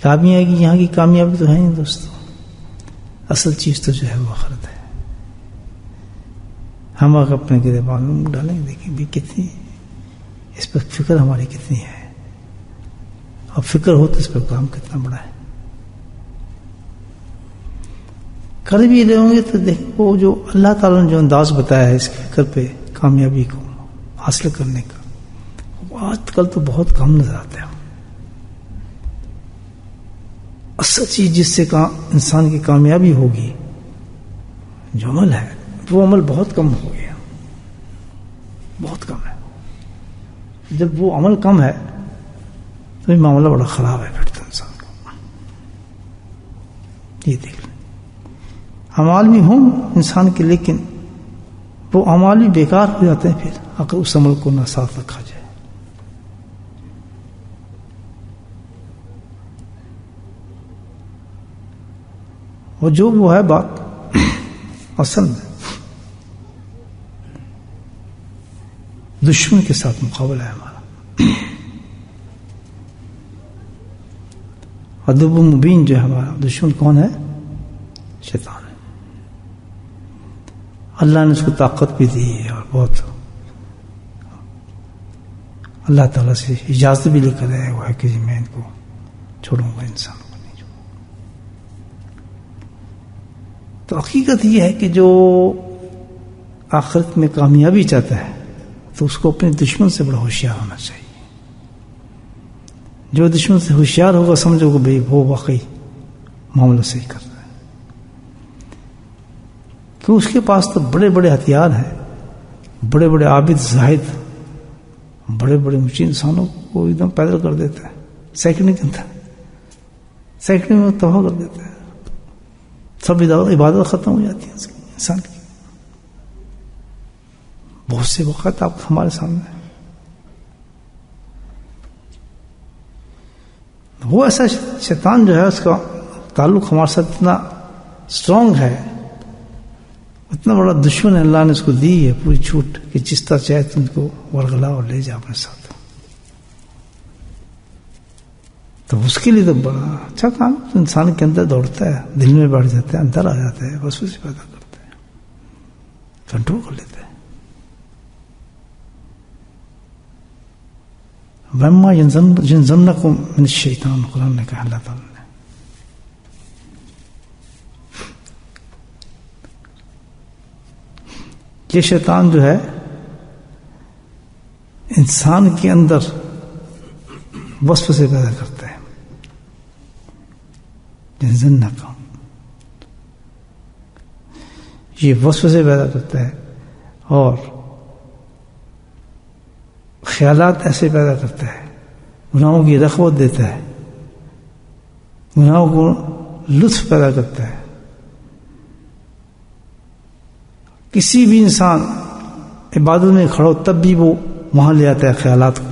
کامیابی ہے کہ یہاں کی کامیابی تو ہے نہیں دوستوں، اصل چیز تو جو ہے وہ آخرت ہے. ہم اگر اپنے گریبان میں ڈالیں گے، دیکھیں بھی کتنی اس پر فکر ہماری کتنی ہے، اور فکر ہو تو اس پر کام کتنا بڑا ہے. کر بھی رہے ہوں گے تو دیکھیں وہ جو اللہ تعالیٰ نے جو انداز بتایا ہے اس فکر پہ کامیابی کو حاصل کرنے کا، وہ آج کل تو بہت کم نظر آتا ہے. اصل چیز جس سے انسان کی کامیابی ہوگی جو عمل ہے، وہ عمل بہت کم ہو گیا، بہت کم ہے. جب وہ عمل کم ہے تو یہ معاملہ بڑا خراب ہے پھر تو انسان کو. یہ دیکھ لیں اعمال بھی ہوں انسان کے، لیکن وہ اعمال بھی بیکار ہو جاتے ہیں پھر اگر اس عمل کو نہ ساتھ رکھا جائے. اور جو وہ ہے بات اصل میں دشمن کے ساتھ مقابلہ ہے ہمارا. عدو مبین جو ہے ہمارا دشمن کون ہے؟ شیطان ہے. اللہ نے اس کو طاقت بھی دی ہے اور بہت اللہ تعالیٰ سے اجازت بھی لے کر آیا ہوا ہے کہ میں ان کو چھوڑوں گا، انسان کو نہیں چھوڑوں. تو حقیقت یہ ہے کہ جو آخرت میں کامیابی چاہتا ہے تو اس کو اپنے دشمن سے بڑا ہوشیار ہونا چاہیے. جو دشمن سے ہوشیار ہوگا سمجھو کہ بھئی وہ واقعی معاملہ صحیح کر رہا ہے، کہ اس کے پاس تو بڑے بڑے ہتھیار ہیں، بڑے بڑے عابد زاہد، بڑے بڑے اونچے انسانوں کو ایک دم پیدل کر دیتا ہے، سیکنڈ کے اندر، سیکنڈ میں تباہ کر دیتا ہے. سب عبادت ختم ہو جاتی ہے انسان کی. بہت سے وقت آپ ہمارے سامنے ہیں. وہ ایسا شیطان جو ہے اس کا تعلق ہمارے ساتھ اتنا اسٹرانگ ہے، اتنا بڑا دشمن ہے. اللہ نے اس کو دی ہے پوری چھوٹ کہ جس طرح چاہے تم کو ورگلا اور لے جا اپنے ساتھ. تو اس کے لیے تو بڑا اچھا کام انسان کے اندر دوڑتا ہے، دل میں بڑھ جاتا ہے، اندر آ جاتا ہے، بس اسے پیدا کرتا ہے، کنٹرول کر لیتا ہے. وَإِمَّا يَنزَغَنَّكُم مِّنَ الشَّيْطَانِ، قرآن نے کہا اللہ تعالیٰ نے. یہ شیطان جو ہے انسان کے اندر وسوسے پیدا کرتا ہے. يَنزَغَنَّكُم، یہ وسوسے پیدا کرتا ہے اور خیالات ایسے پیدا کرتا ہے، گناہوں کی رغبت دیتا ہے، گناہوں کو لطف پیدا کرتا ہے. کسی بھی انسان عبادت میں کھڑا ہو تب بھی وہ وہاں لے آتا ہے خیالات کو،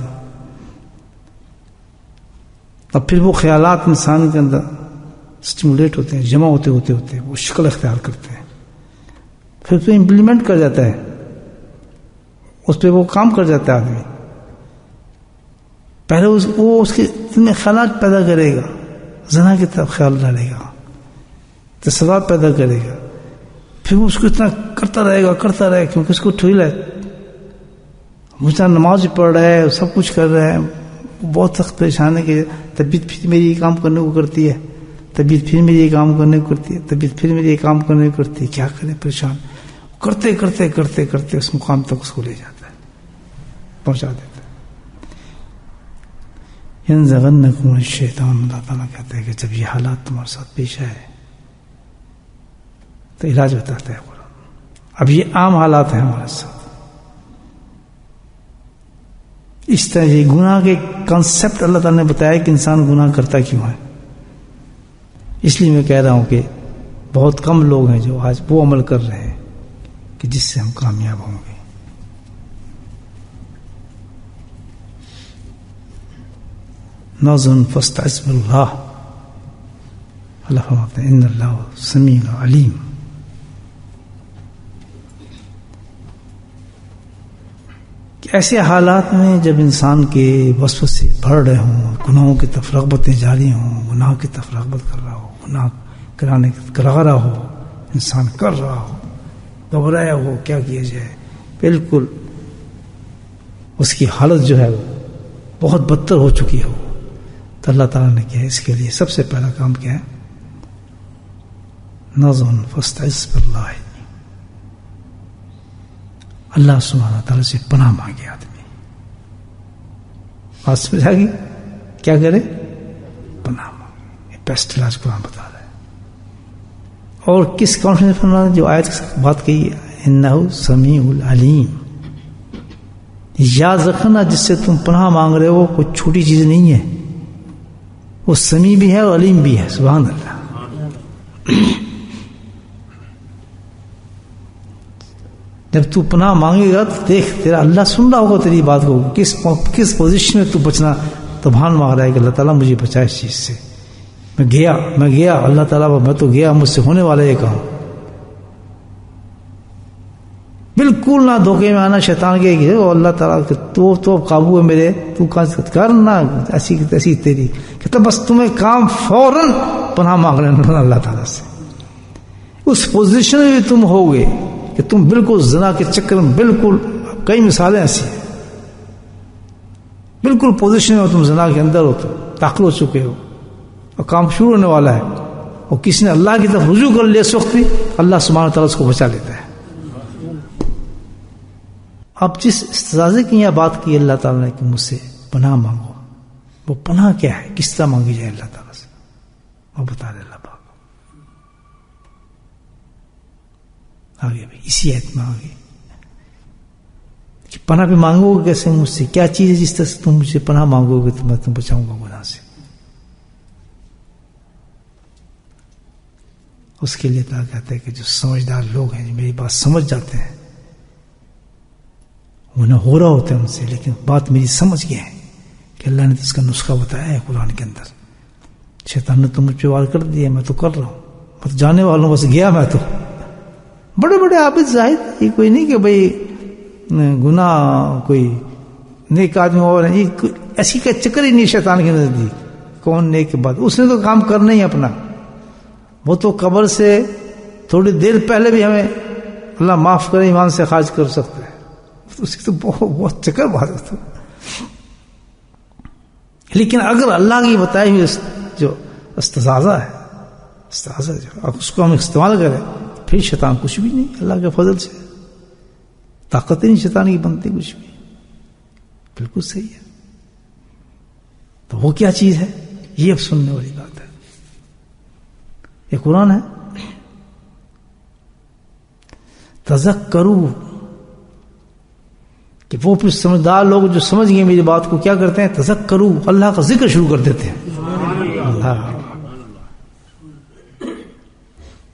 اب پھر وہ خیالات انسان کے اندر سٹیمولیٹ ہوتے ہیں، جمع ہوتے ہوتے ہوتے وہ شکل اختیار کرتے ہیں، پھر اس پہ امپلیمنٹ کر جاتا ہے، اس پہ وہ کام کر جاتا ہے آدمی. پہلے وہ اس کے دل میں خیالات پیدا کرے گا، زنا کی طرف خیال ڈالے گا، تصورات پیدا کرے گا، پھر وہ اس کو اتنا کرتا رہے گا کیونکہ اس کو ٹھیل ہے، مجھے نماز بھی پڑھ رہا ہے، سب کچھ کر رہا ہے، بہت سخت پریشان ہے کہ طبیعت پھر میری یہ کام کرنے کو کرتی ہے، طبیعت پھر میری یہ کام کرنے کو کرتی ہے، طبیعت پھر میری یہ کام کرنے کو کرتی ہے، کیا کریں، پریشان کرتے کرتے کرتے کرتے اس مقام تک اس کو لے جاتا ہے، پہنچا دیتا ہے. يَنزَغَنَّكُمُ الشَّيْطَانُ، اللہ تعالیٰ کہتے ہیں کہ جب یہ حالات تمہارے ساتھ پیش آئے تو علاج بتاتا ہے قرآن. اب یہ عام حالات ہیں ہمارے ساتھ. اس طرح یہ گناہ کے کانسیپٹ اللہ تعالیٰ نے بتایا کہ انسان گناہ کرتا کیوں ہے. اس لیے میں کہہ رہا ہوں کہ بہت کم لوگ ہیں جو آج وہ عمل کر رہے ہیں کہ جس سے ہم کامیاب ہوں گے. نَظْرٌ فَاسْتَعِذْ بِاللَّهِ، اللہ فرماتے ہیں ان اللہ سمیع علیم. کہ ایسے حالات میں جب انسان کے وسوسے بڑھ رہے ہوں، گناہوں کی طرف رغبتیں جاری ہوں، گناہ کی طرف رغبت کر رہا ہو، گناہ کرا رہا ہو، انسان کر رہا ہو، گھبرایا ہو کیا کیا جائے، بالکل اس کی حالت جو ہے وہ بہت بدتر ہو چکی ہو، تو اللہ تعالیٰ نے کیا ہے اس کے لیے سب سے پہلا کام کیا ہے؟ نظم فاستعذ باللہ، اللہ سبحانہ تعالیٰ سے پناہ مانگے آدمی. بات سمجھ آ گئی؟ کیا کرے؟ پناہ مانگے. بیسٹ علاج قرآن بتا رہا ہے. اور کس کانفیڈنس فرمانا جو آیت کی بات کہی ہے، انہ سمیع العلیم. یاد رکھنا جس سے تم پناہ مانگ رہے ہو کوئی چھوٹی چیز نہیں ہے، وہ سمیع بھی ہے اور علیم بھی ہے. سبحان اللہ. جب تو پناہ مانگے گا تو دیکھ تیرا اللہ سن رہا ہوگا تیری بات کو، کس پوزیشن میں تو بچنا تو بھان مانگ رہا ہے کہ اللہ تعالیٰ مجھے بچائے اس چیز سے. میں گیا اللہ تعالیٰ میں تو گیا، مجھ سے ہونے والا یہ کام. بالکل نہ دھوکے میں آنا شیطان کے کہ اللہ تعالیٰ تو قابو ہے میرے، تو کرنا ایسی تیری کہ تو بس تمہیں کام فوراً پناہ مانگ رہے اللہ تعالیٰ سے. اس پوزیشن میں بھی تم ہوگے کہ تم بالکل زنا کے چکر میں، بالکل کئی مثالیں ایسی ہیں، بالکل پوزیشن میں ہو تم، زنا کے اندر ہو، تو داخل ہو چکے ہو اور کام شروع ہونے والا ہے، اور کسی نے اللہ کی طرف رجوع کر لیا اس وقت بھی اللہ سبحانہ تعالیٰ اس کو بچا لیتا ہے. اب جس استعاذے کی یہاں بات کی اللہ تعالیٰ نے کہ مجھ سے پناہ مانگو، وہ پناہ کیا ہے، کس طرح مانگی جائے اللہ تعالیٰ سے، وہ بتا دے اللہ پاک. آگے بھی اسی آیت میں آگے کہ پناہ بھی مانگو گے کیسے مجھ سے، کیا چیز ہے جس طرح سے تم مجھ سے پناہ مانگو گے تو میں تم بچاؤں گا گناہ سے. اس کے لیے اللہ کہتا ہے کہ جو سمجھدار لوگ ہیں جو میری بات سمجھ جاتے ہیں، وہ نہ ہو رہا ہوتا ہے ان سے، لیکن بات میری سمجھ گئے ہیں کہ اللہ نے تو اس کا نسخہ بتایا ہے قرآن کے اندر. شیطان نے تو مجھ پہ وار کر دیا، میں تو کر رہا ہوں، میں تو جانے والا ہوں، بس گیا میں تو. بڑے بڑے عابد زاہد، یہ کوئی نہیں کہ بھئی گناہ کوئی نیک آدمی اور ایسی کا چکر ہی نہیں شیطان کے نزدیک. کون نیک بات، اس نے تو کام کرنا ہی اپنا. وہ تو قبر سے تھوڑی دیر پہلے بھی ہمیں اللہ معاف کرے ایمان سے خارج کر سکتا ہے، اس کی تو بہت چکر بات ہے. لیکن اگر اللہ کی بتائی ہوئی جو استعاذہ ہے، استعاذہ جو اس کو ہم استعمال کریں، پھر شیطان کچھ بھی نہیں. اللہ کے فضل سے طاقت نہیں شیطان کی بنتی کچھ بھی. بالکل صحیح ہے. تو وہ کیا چیز ہے، یہ اب سننے والی بات ہے. یہ قرآن ہے. تذکرو، کہ وہ پھر سمجھدار لوگ جو سمجھ گئے میری بات کو کیا کرتے ہیں، تذکرو، اللہ کا ذکر شروع کر دیتے ہیں. اللہ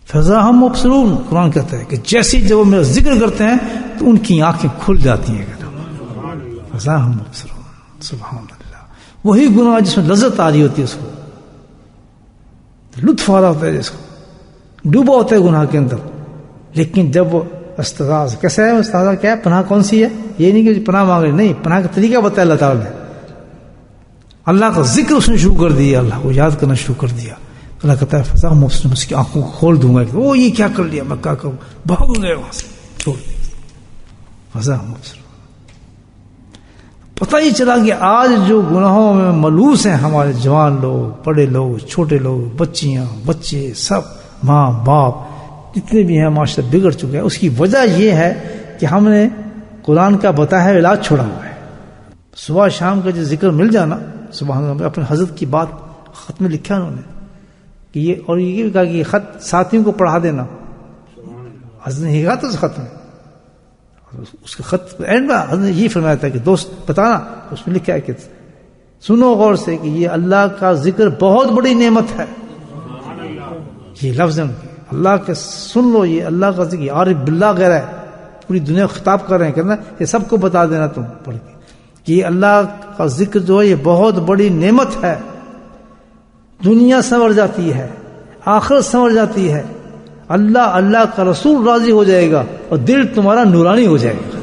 فضا ہم مبصرون، قرآن کہتا ہے کہ جیسے جب وہ میرا ذکر کرتے ہیں تو ان کی آنکھیں کھل جاتی ہیں. فضا ہم مبصرون. سبحان اللہ. وہی گناہ جس میں لذت آ رہی ہوتی ہے، اس کو لطف آ رہا ہوتا ہے، جس کو ڈوبا ہوتا ہے گناہ کے اندر. لیکن جب وہ استعاذ کیسا ہے، استعاذہ کیا ہے، پناہ کون سی ہے، یہ نہیں کہ پناہ مانگ رہے، نہیں، پناہ کا طریقہ بتایا اللہ تعالیٰ نے. اللہ کا ذکر اس نے شروع کر دیا، اللہ کو یاد کرنا شروع کر دیا. اللہ کہتا ہے فضا مبصرون، اس کی آنکھوں کو کھول دوں گا. وہ یہ کیا کر لیا، میں کیا کروں، بھاگ گئے وہاں سے، چھوڑ دیا. فضا مبصرون. پتہ ہی چلا کہ آج جو گناہوں میں ملوث ہیں ہمارے جوان لوگ، بڑے لوگ، چھوٹے لوگ، بچیاں، بچے، سب ماں باپ جتنے بھی ہیں، معاشرہ بگڑ چکے ہیں. اس کی وجہ یہ ہے کہ ہم نے قرآن کا بتایا ہے علاج چھوڑا ہوا ہے. صبح شام کا جو ذکر مل جانا، سبحان اللہ. اپنے حضرت کی بات خط میں لکھا انہوں نے کہ یہ، اور یہ بھی کہا کہ یہ خط ساتھیوں کو پڑھا دینا. حضرت نے یہ کہا تو اس خط میں، اس کے خط اینڈ میں حضرت نے یہ فرمایا تھا کہ دوست بتانا. اس میں لکھا ہے کہ سنو غور سے کہ یہ اللہ کا ذکر بہت بڑی نعمت ہے. یہ لفظ اللہ کے سن لو، یہ اللہ کا ذکر عارف باللہ غیر ہے، پوری دنیا کو خطاب کر رہے ہیں. کہنا یہ سب کو بتا دینا تم پڑھ کے کہ یہ اللہ کا ذکر جو ہے یہ بہت بڑی نعمت ہے. دنیا سنور جاتی ہے، آخرت سنور جاتی ہے. اللہ کا رسول راضی ہو جائے گا اور دل تمہارا نورانی ہو جائے گا.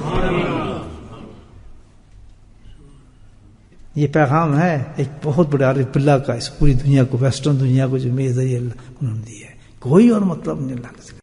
یہ پیغام ہے ایک بہت بڑے عارف باللہ کا اس پوری دنیا کو، ویسٹرن دنیا کو، جو میرے ذریعے انہوں نے دیا ہے. کوئی اور مطلب نہیں اللہ کا.